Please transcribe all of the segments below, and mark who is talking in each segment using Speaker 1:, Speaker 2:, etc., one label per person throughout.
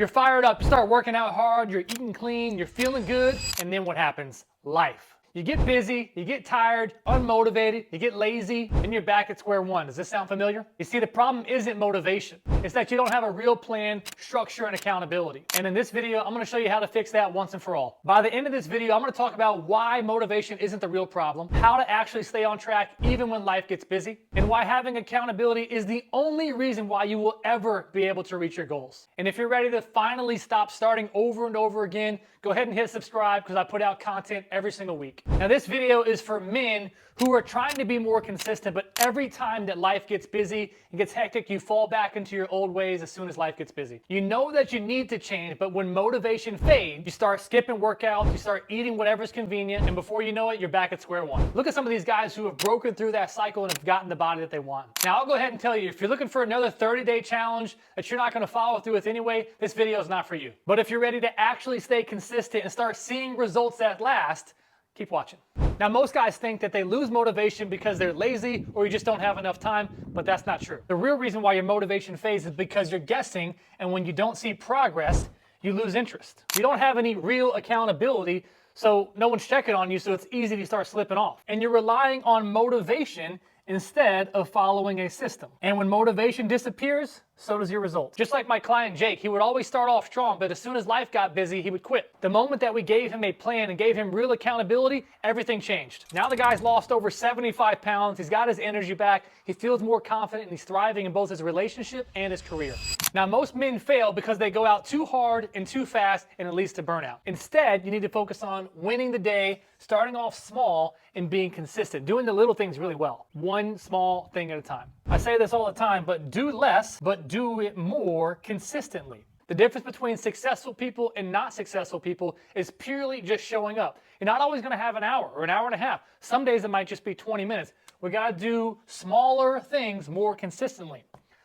Speaker 1: You're fired up, you start working out hard, you're eating clean, you're feeling good, and then what happens? Life. You get busy, you get tired, unmotivated, you get lazy, and you're back at square one. Does this sound familiar? You see, the problem isn't motivation. It's that you don't have a real plan, structure, and accountability. And in this video, I'm gonna show you how to fix that once and for all. By the end of this video, I'm gonna talk about why motivation isn't the real problem, how to actually stay on track even when life gets busy, and why having accountability is the only reason why you will ever be able to reach your goals. And if you're ready to finally stop starting over and over again, go ahead and hit subscribe because I put out content every single week. Now this video is for men who are trying to be more consistent, but every time that life gets busy and gets hectic, you fall back into your old ways as soon as life gets busy. You know that you need to change, but when motivation fades, you start skipping workouts, you start eating whatever's convenient, and before you know it, you're back at square one. Look at some of these guys who have broken through that cycle and have gotten the body that they want. Now I'll go ahead and tell you, if you're looking for another 30-day challenge that you're not gonna follow through with anyway, this video is not for you. But if you're ready to actually stay consistent and start seeing results that last, keep watching. Now, most guys think that they lose motivation because they're lazy or you just don't have enough time, but that's not true. The real reason why your motivation fades is because you're guessing, and when you don't see progress, you lose interest. You don't have any real accountability, so no one's checking on you, so it's easy to start slipping off. And you're relying on motivation instead of following a system. And when motivation disappears, so does your results. Just like my client Jake, he would always start off strong, but as soon as life got busy, he would quit. The moment that we gave him a plan and gave him real accountability, everything changed. Now the guy's lost over 75 pounds, he's got his energy back, he feels more confident, and he's thriving in both his relationship and his career. Now most men fail because they go out too hard and too fast, and it leads to burnout. Instead, you need to focus on winning the day, starting off small, and being consistent, doing the little things really well. One small thing at a time. I say this all the time, but do less, but do it more consistently. The difference between successful people and not successful people is purely just showing up. You're not always gonna have an hour or an hour and a half. Some days it might just be 20 minutes. We gotta do smaller things more consistently.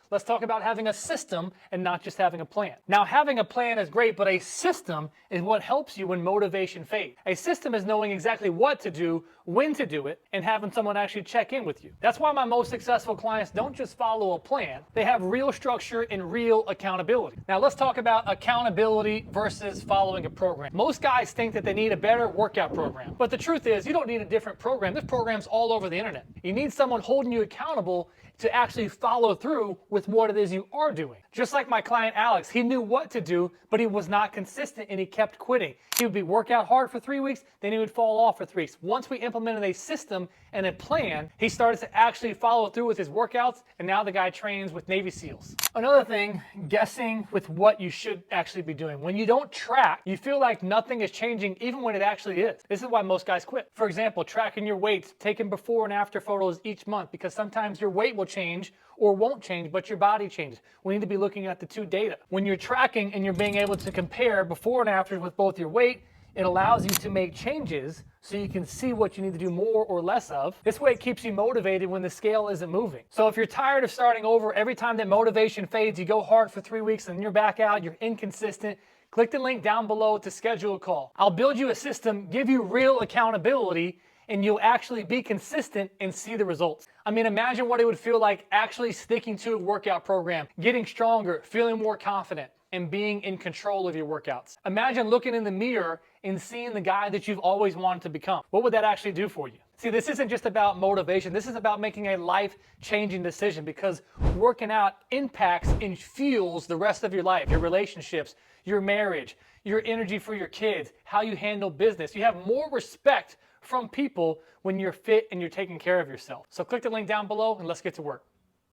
Speaker 1: Let's talk about having a system and not just having a plan. Now, having a plan is great, but a system is what helps you when motivation fades. A system is knowing exactly what to do, when to do it, and having someone actually check in with you. That's why my most successful clients don't just follow a plan. They have real structure and real accountability. Now, let's talk about accountability versus following a program. Most guys think that they need a better workout program, but the truth is you don't need a different program. There's programs all over the internet. You need someone holding you accountable to actually follow through with what it is you are doing. Just like my client Alex, he knew what to do, but he was not consistent and he kept quitting. He would work out hard for 3 weeks, then he would fall off for 3 weeks. Once we implemented a system and a plan, he started to actually follow through with his workouts, and now the guy trains with Navy SEALs. Another thing, guessing with what you should actually be doing. When you don't track, you feel like nothing is changing even when it actually is. This is why most guys quit. For example, tracking your weight, taking before and after photos each month, because sometimes your weight will change or won't change, but your body changes. We need to be looking at the two data. When you're tracking and you're being able to compare before and after with both your weight, it allows you to make changes so you can see what you need to do more or less of. This way it keeps you motivated when the scale isn't moving. So if you're tired of starting over, every time that motivation fades, you go hard for 3 weeks and you're back out, you're inconsistent, click the link down below to schedule a call. I'll build you a system, give you real accountability, and you'll actually be consistent and see the results. I mean, imagine what it would feel like actually sticking to a workout program, getting stronger, feeling more confident, and being in control of your workouts. Imagine looking in the mirror and seeing the guy that you've always wanted to become. What would that actually do for you? See, this isn't just about motivation. This is about making a life-changing decision, because working out impacts and fuels the rest of your life, your relationships, your marriage, your energy for your kids, how you handle business. You have more respect from people when you're fit and you're taking care of yourself. So click the link down below and let's get to work.